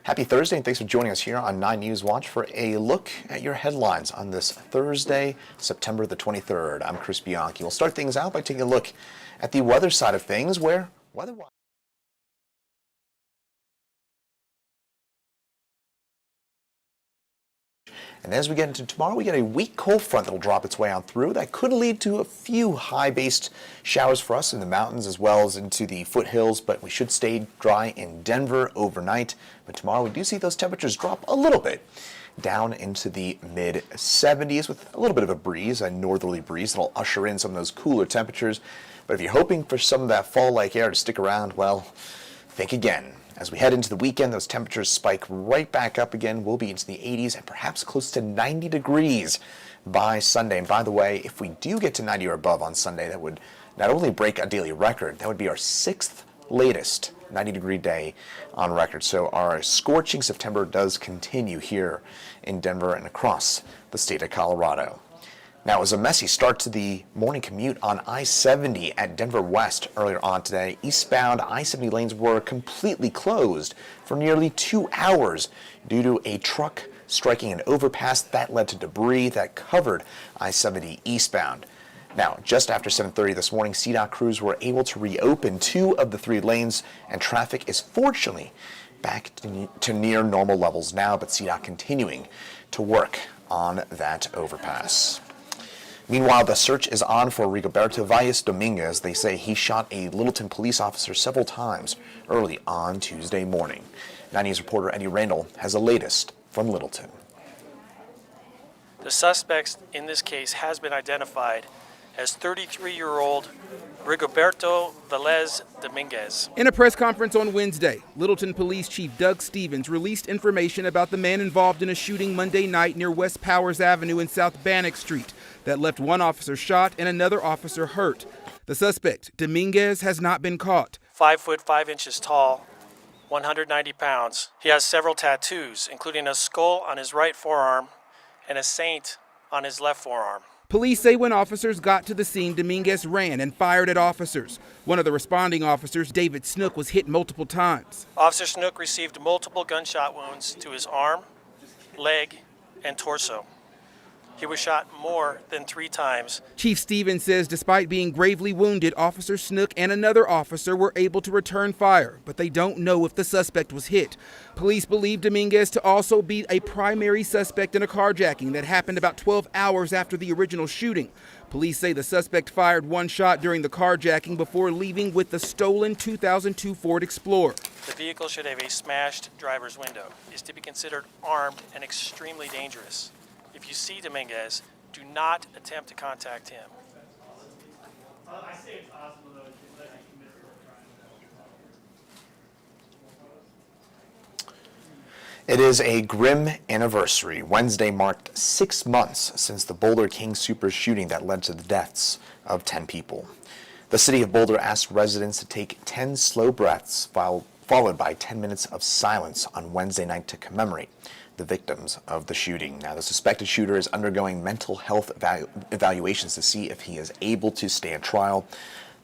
Happy Thursday, and thanks for joining us here on 9 News Watch for a look at your headlines on this Thursday, September the 23rd. I'm Chris Bianchi. We'll start things out by taking a look at the weather side of things, where weather-wise. And as we get into tomorrow, we get a weak cold front that will drop its way on through. That could lead to a few high-based showers for us in the mountains as well as into the foothills, but we should stay dry in Denver overnight. But tomorrow we do see those temperatures drop a little bit down into the mid-70s with a little bit of a breeze, a northerly breeze that'll usher in some of those cooler temperatures. But if you're hoping for some of that fall-like air to stick around, well, think again. As we head into the weekend, those temperatures spike right back up again. We'll be into the 80s and perhaps close to 90 degrees by Sunday. And by the way, if we do get to 90 or above on Sunday, that would not only break a daily record, that would be our 6th latest 90-degree day on record. So our scorching September does continue here in Denver and across the state of Colorado. Now, it was a messy start to the morning commute on I-70 at Denver West earlier on today. Eastbound I-70 lanes were completely closed for nearly 2 hours due to a truck striking an overpass that led to debris that covered I-70 eastbound. Now, just after 7:30 this morning, CDOT crews were able to reopen 2 of the 3 lanes, and traffic is fortunately back to near normal levels now, but CDOT continuing to work on that overpass. Meanwhile, the search is on for Rigoberto Valles Dominguez. They say he shot a Littleton police officer several times early on Tuesday morning. 9 News reporter Eddie Randall has the latest from Littleton. The suspect in this case has been identified as 33-year-old Rigoberto Valles Dominguez. In a press conference on Wednesday, Littleton Police Chief Doug Stevens released information about the man involved in a shooting Monday night near West Powers Avenue and South Bannock Street that left 1 officer shot and another officer hurt. The suspect, Dominguez, has not been caught. 5 foot 5 inches tall, 190 pounds. He has several tattoos, including a skull on his right forearm and a saint on his left forearm. Police say when officers got to the scene, Dominguez ran and fired at officers. One of the responding officers, David Snook, was hit multiple times. Officer Snook received multiple gunshot wounds to his arm, leg, and torso. He was shot more than 3 times. Chief Stevens says despite being gravely wounded, Officer Snook and another officer were able to return fire, but they don't know if the suspect was hit. Police believe Dominguez to also be a primary suspect in a carjacking that happened about 12 hours after the original shooting. Police say the suspect fired 1 shot during the carjacking before leaving with the stolen 2002 Ford Explorer. The vehicle should have a smashed driver's window, is to be considered armed and extremely dangerous. If you see Dominguez, do not attempt to contact him. It is a grim anniversary. Wednesday marked 6 months since the Boulder King Soopers shooting that led to the deaths of 10 people. The city of Boulder asked residents to take 10 slow breaths, followed by 10 minutes of silence on Wednesday night to commemorate the victims of the shooting. Now, the suspected shooter is undergoing mental health evaluations to see if he is able to stand trial.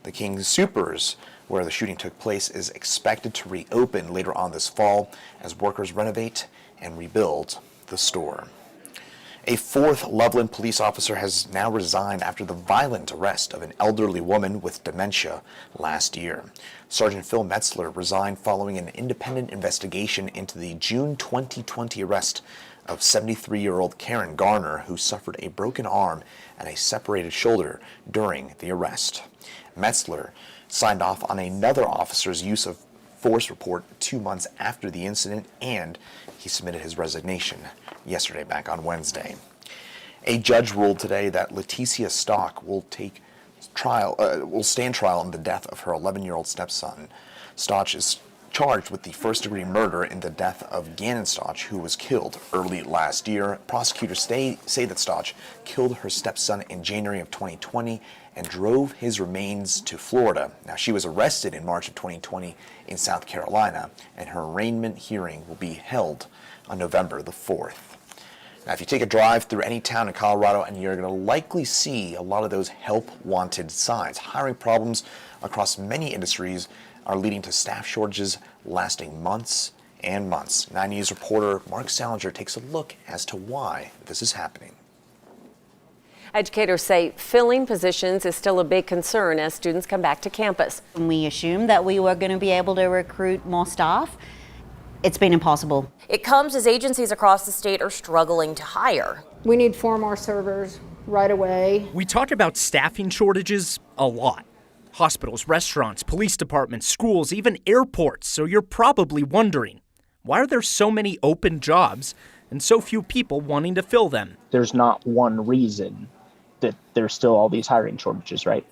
The King Soopers, where the shooting took place, is expected to reopen later on this fall as workers renovate and rebuild the store. A 4th Loveland police officer has now resigned after the violent arrest of an elderly woman with dementia last year. Sergeant Phil Metzler resigned following an independent investigation into the June 2020 arrest of 73-year-old Karen Garner, who suffered a broken arm and a separated shoulder during the arrest. Metzler signed off on another officer's use of force report 2 months after the incident, and he submitted his resignation yesterday, back on Wednesday. A judge ruled today that Leticia Stock will stand trial in the death of her 11-year-old stepson. Stock is charged with the first-degree murder in the death of Gannon Stock, who was killed early last year. Prosecutors say that Stock killed her stepson in January of 2020 and drove his remains to Florida. Now, she was arrested in March of 2020 in South Carolina, and her arraignment hearing will be held on November the 4th. Now, if you take a drive through any town in Colorado, and you're going to likely see a lot of those help wanted signs. Hiring problems across many industries are leading to staff shortages lasting months and months. 9 News reporter Mark Salinger takes a look as to why this is happening. Educators say filling positions is still a big concern as students come back to campus. We assumed that we were going to be able to recruit more staff. It's been impossible. It comes as agencies across the state are struggling to hire. We need 4 more servers right away. We talk about staffing shortages a lot. Hospitals, restaurants, police departments, schools, even airports. So you're probably wondering, why are there so many open jobs and so few people wanting to fill them? There's not one reason that there's still all these hiring shortages, right?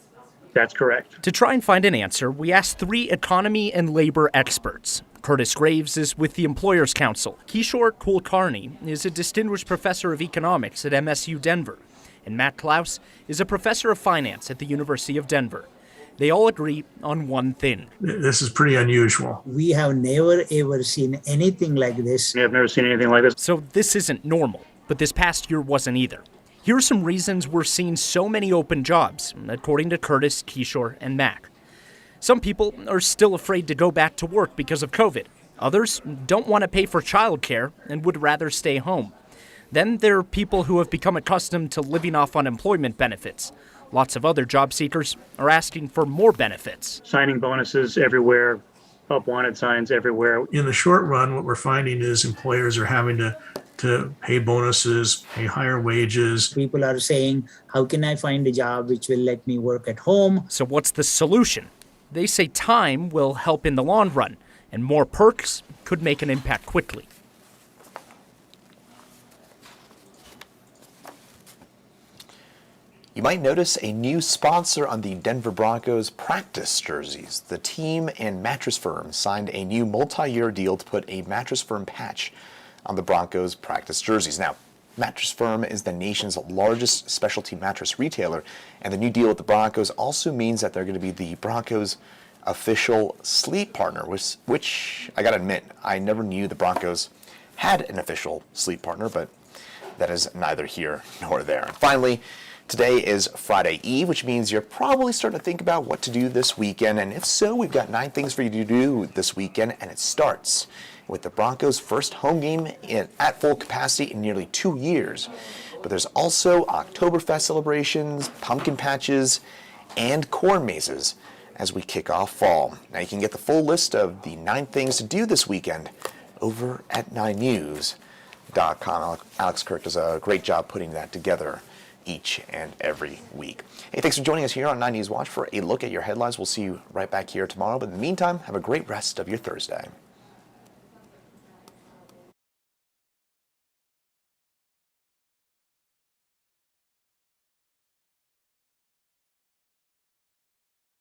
That's correct. To try and find an answer, we asked 3 economy and labor experts. Curtis Graves is with the Employers Council. Kishore Kulkarni is a distinguished professor of economics at MSU Denver. And Matt Klaus is a professor of finance at the University of Denver. They all agree on one thing. This is pretty unusual. We have never ever seen anything like this. We have never seen anything like this. So this isn't normal, but this past year wasn't either. Here are some reasons we're seeing so many open jobs, according to Curtis, Kishore, and Mac. Some people are still afraid to go back to work because of COVID. Others don't want to pay for childcare and would rather stay home. Then there are people who have become accustomed to living off unemployment benefits. Lots of other job seekers are asking for more benefits. Signing bonuses everywhere, help wanted signs everywhere. In the short run, what we're finding is employers are having to pay bonuses, pay higher wages. People are saying, how can I find a job which will let me work at home? So what's the solution? They say time will help in the long run, and more perks could make an impact quickly. You might notice a new sponsor on the Denver Broncos practice jerseys. The team and Mattress Firm signed a new multi-year deal to put a Mattress Firm patch on the Broncos practice jerseys. Now, Mattress Firm is the nation's largest specialty mattress retailer, and the new deal with the Broncos also means that they're going to be the Broncos' official sleep partner, which I got to admit, I never knew the Broncos had an official sleep partner, but that is neither here nor there. Finally, today is Friday Eve, which means you're probably starting to think about what to do this weekend, and if so, we've got 9 things for you to do this weekend, and it starts with the Broncos' first home game at full capacity in nearly 2 years. But there's also Oktoberfest celebrations, pumpkin patches, and corn mazes as we kick off fall. Now you can get the full list of the 9 things to do this weekend over at 9news.com. Alex Kirk does a great job putting that together each and every week. Hey, thanks for joining us here on 9 News Watch for a look at your headlines. We'll see you right back here tomorrow. But in the meantime, have a great rest of your Thursday.